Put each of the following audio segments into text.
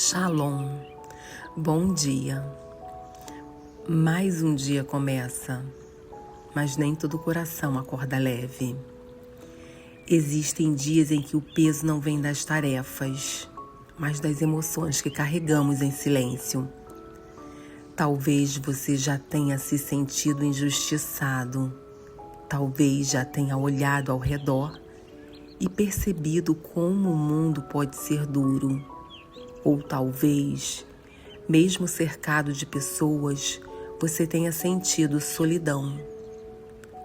Shalom, bom dia. Mais um dia começa, mas nem todo coração acorda leve. Existem dias em que o peso não vem das tarefas, mas das emoções que carregamos em silêncio. Talvez você já tenha se sentido injustiçado, talvez já tenha olhado ao redor e percebido como o mundo pode ser duro. Ou talvez, mesmo cercado de pessoas, você tenha sentido solidão.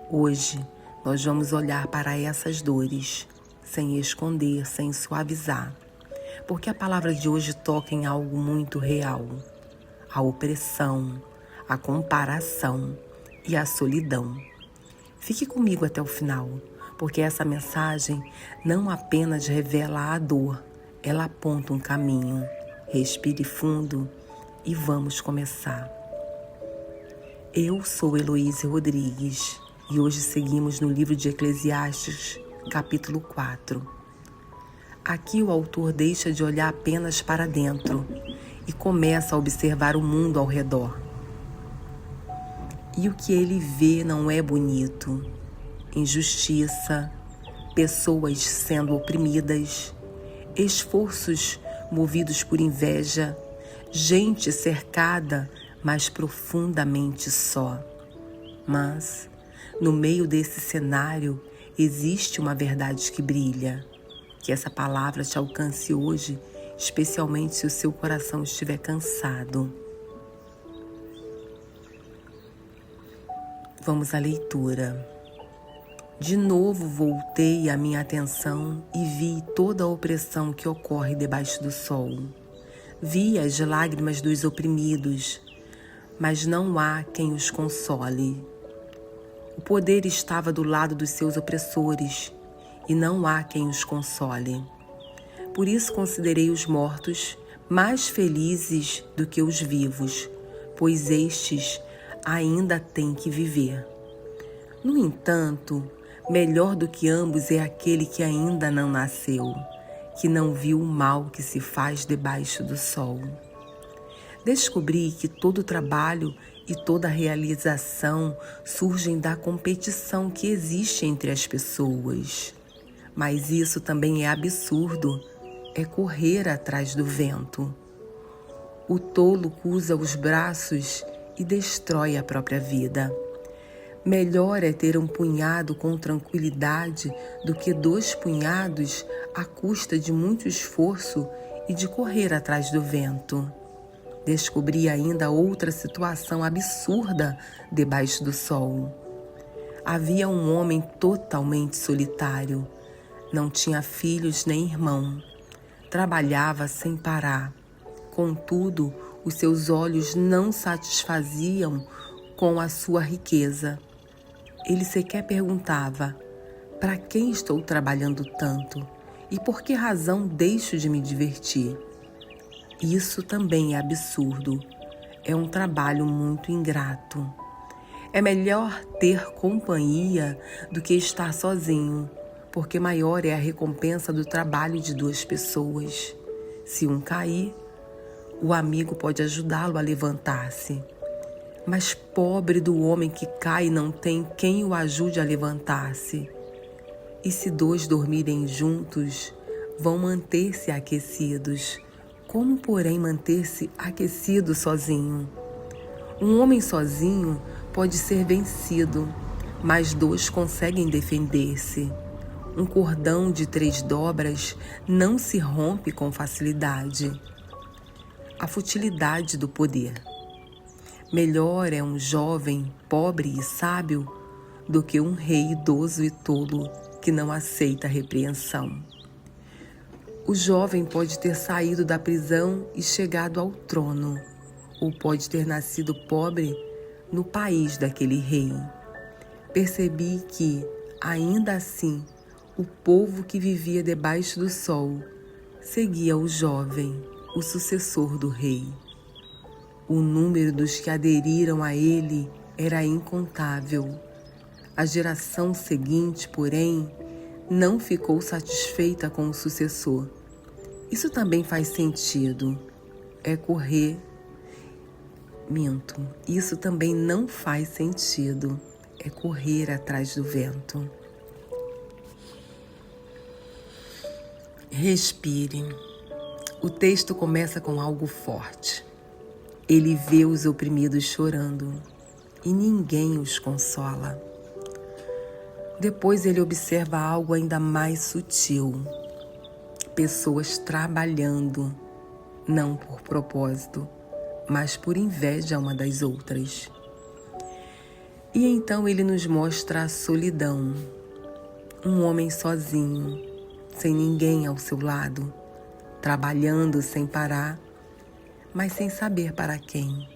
Hoje, nós vamos olhar para essas dores, sem esconder, sem suavizar, porque a palavra de hoje toca em algo muito real: a opressão, a comparação e a solidão. Fique comigo até o final, porque essa mensagem não apenas revela a dor, ela aponta um caminho. Respire fundo e vamos começar. Eu sou Heloísa Rodrigues e hoje seguimos no livro de Eclesiastes, capítulo 4. Aqui o autor deixa de olhar apenas para dentro e começa a observar o mundo ao redor. E o que ele vê não é bonito: injustiça, pessoas sendo oprimidas, esforços movidos por inveja, gente cercada, mas profundamente só. Mas, no meio desse cenário, existe uma verdade que brilha. Que essa palavra te alcance hoje, especialmente se o seu coração estiver cansado. Vamos à leitura. De novo voltei a minha atenção e vi toda a opressão que ocorre debaixo do sol. Vi as lágrimas dos oprimidos, mas não há quem os console. O poder estava do lado dos seus opressores e não há quem os console. Por isso considerei os mortos mais felizes do que os vivos, pois estes ainda têm que viver. No entanto, melhor do que ambos é aquele que ainda não nasceu, que não viu o mal que se faz debaixo do sol. Descobri que todo trabalho e toda realização surgem da competição que existe entre as pessoas. Mas isso também é absurdo, é correr atrás do vento. O tolo cruza os braços e destrói a própria vida. Melhor é ter um punhado com tranquilidade do que 2 punhados à custa de muito esforço e de correr atrás do vento. Descobri ainda outra situação absurda debaixo do sol. Havia um homem totalmente solitário. Não tinha filhos nem irmão. Trabalhava sem parar. Contudo, os seus olhos não satisfaziam com a sua riqueza. Ele sequer perguntava: para quem estou trabalhando tanto? E por que razão deixo de me divertir? Isso também é absurdo. É um trabalho muito ingrato. É melhor ter companhia do que estar sozinho, porque maior é a recompensa do trabalho de 2 pessoas. Se um cair, o amigo pode ajudá-lo a levantar-se. Mas pobre do homem que cai e não tem quem o ajude a levantar-se. E se 2 dormirem juntos, vão manter-se aquecidos. Como, porém, manter-se aquecido sozinho? Um homem sozinho pode ser vencido, mas 2 conseguem defender-se. Um cordão de 3 dobras não se rompe com facilidade. A futilidade do poder. Melhor é um jovem, pobre e sábio do que um rei idoso e tolo que não aceita repreensão. O jovem pode ter saído da prisão e chegado ao trono, ou pode ter nascido pobre no país daquele rei. Percebi que, ainda assim, o povo que vivia debaixo do sol seguia o jovem, o sucessor do rei. O número dos que aderiram a ele era incontável. A geração seguinte, porém, não ficou satisfeita com o sucessor. Isso também faz sentido. é correr. Minto, isso também não faz sentido. É correr atrás do vento. Respire. O texto começa com algo forte. Ele vê os oprimidos chorando e ninguém os consola. Depois ele observa algo ainda mais sutil. Pessoas trabalhando, não por propósito, mas por inveja uma das outras. E então ele nos mostra a solidão. Um homem sozinho, sem ninguém ao seu lado, trabalhando sem parar, mas sem saber para quem.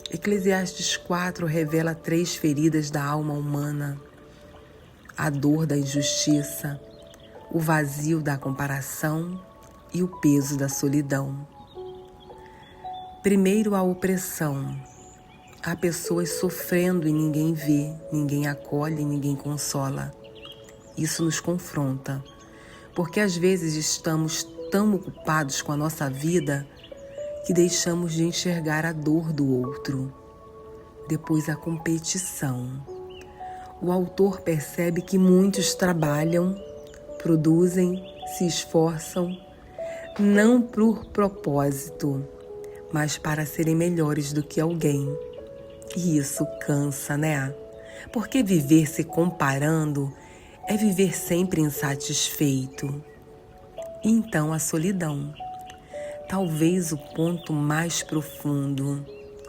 Eclesiastes 4 revela 3 feridas da alma humana: a dor da injustiça, o vazio da comparação e o peso da solidão. Primeiro, a opressão. Há pessoas sofrendo e ninguém vê, ninguém acolhe, ninguém consola. Isso nos confronta, porque às vezes estamos tão ocupados com a nossa vida que deixamos de enxergar a dor do outro. Depois, a competição. O autor percebe que muitos trabalham, produzem, se esforçam, não por propósito, mas para serem melhores do que alguém. E isso cansa, né? Porque viver se comparando é viver sempre insatisfeito. E então a solidão. Talvez o ponto mais profundo.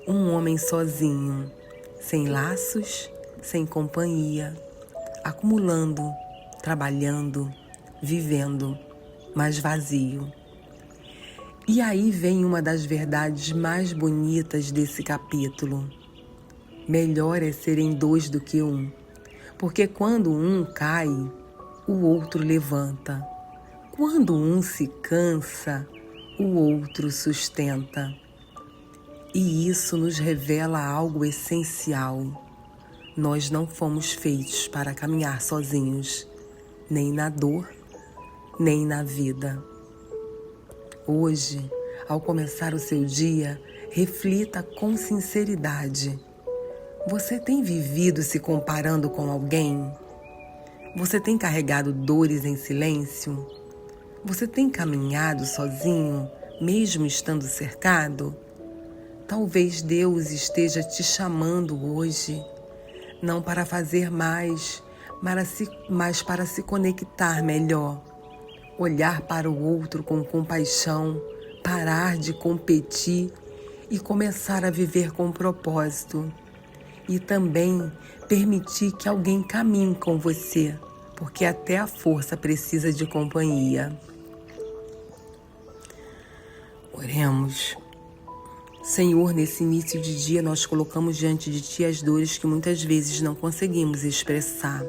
Um homem sozinho, sem laços, sem companhia, acumulando, trabalhando, vivendo, mas vazio. E aí vem uma das verdades mais bonitas desse capítulo. Melhor é serem 2 do que 1, porque quando um cai, o outro levanta. Quando um se cansa, o outro sustenta. E isso nos revela algo essencial. Nós não fomos feitos para caminhar sozinhos, nem na dor, nem na vida. Hoje, ao começar o seu dia, reflita com sinceridade. Você tem vivido se comparando com alguém? Você tem carregado dores em silêncio? Você tem caminhado sozinho, mesmo estando cercado? Talvez Deus esteja te chamando hoje, não para fazer mais, mas para se conectar melhor. Olhar para o outro com compaixão, parar de competir e começar a viver com propósito. E também permitir que alguém caminhe com você, porque até a força precisa de companhia. Oremos. Senhor, nesse início de dia nós colocamos diante de Ti as dores que muitas vezes não conseguimos expressar.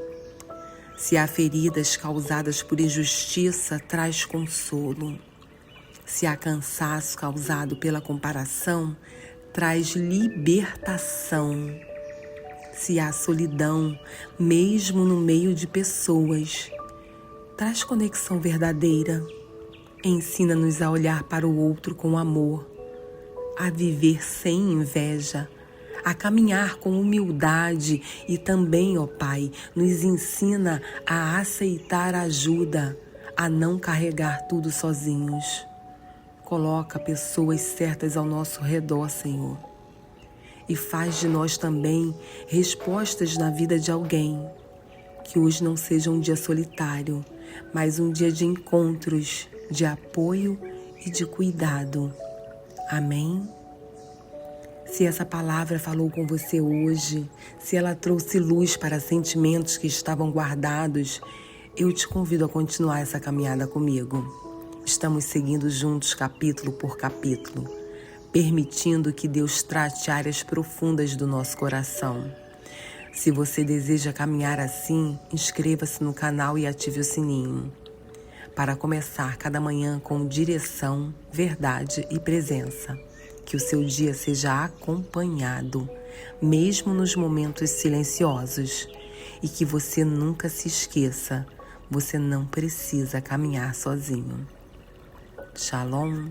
Se há feridas causadas por injustiça, traz consolo. Se há cansaço causado pela comparação, traz libertação. Se há solidão, mesmo no meio de pessoas, traz conexão verdadeira. Ensina-nos a olhar para o outro com amor, a viver sem inveja, a caminhar com humildade e também, ó Pai, nos ensina a aceitar a ajuda, a não carregar tudo sozinhos. Coloca pessoas certas ao nosso redor, Senhor. E faz de nós também respostas na vida de alguém. Que hoje não seja um dia solitário, mas um dia de encontros, de apoio e de cuidado. Amém? Se essa palavra falou com você hoje, se ela trouxe luz para sentimentos que estavam guardados, eu te convido a continuar essa caminhada comigo. Estamos seguindo juntos capítulo por capítulo, permitindo que Deus trate áreas profundas do nosso coração. Se você deseja caminhar assim, inscreva-se no canal e ative o sininho, para começar cada manhã com direção, verdade e presença. Que o seu dia seja acompanhado, mesmo nos momentos silenciosos, e que você nunca se esqueça, você não precisa caminhar sozinho. Shalom.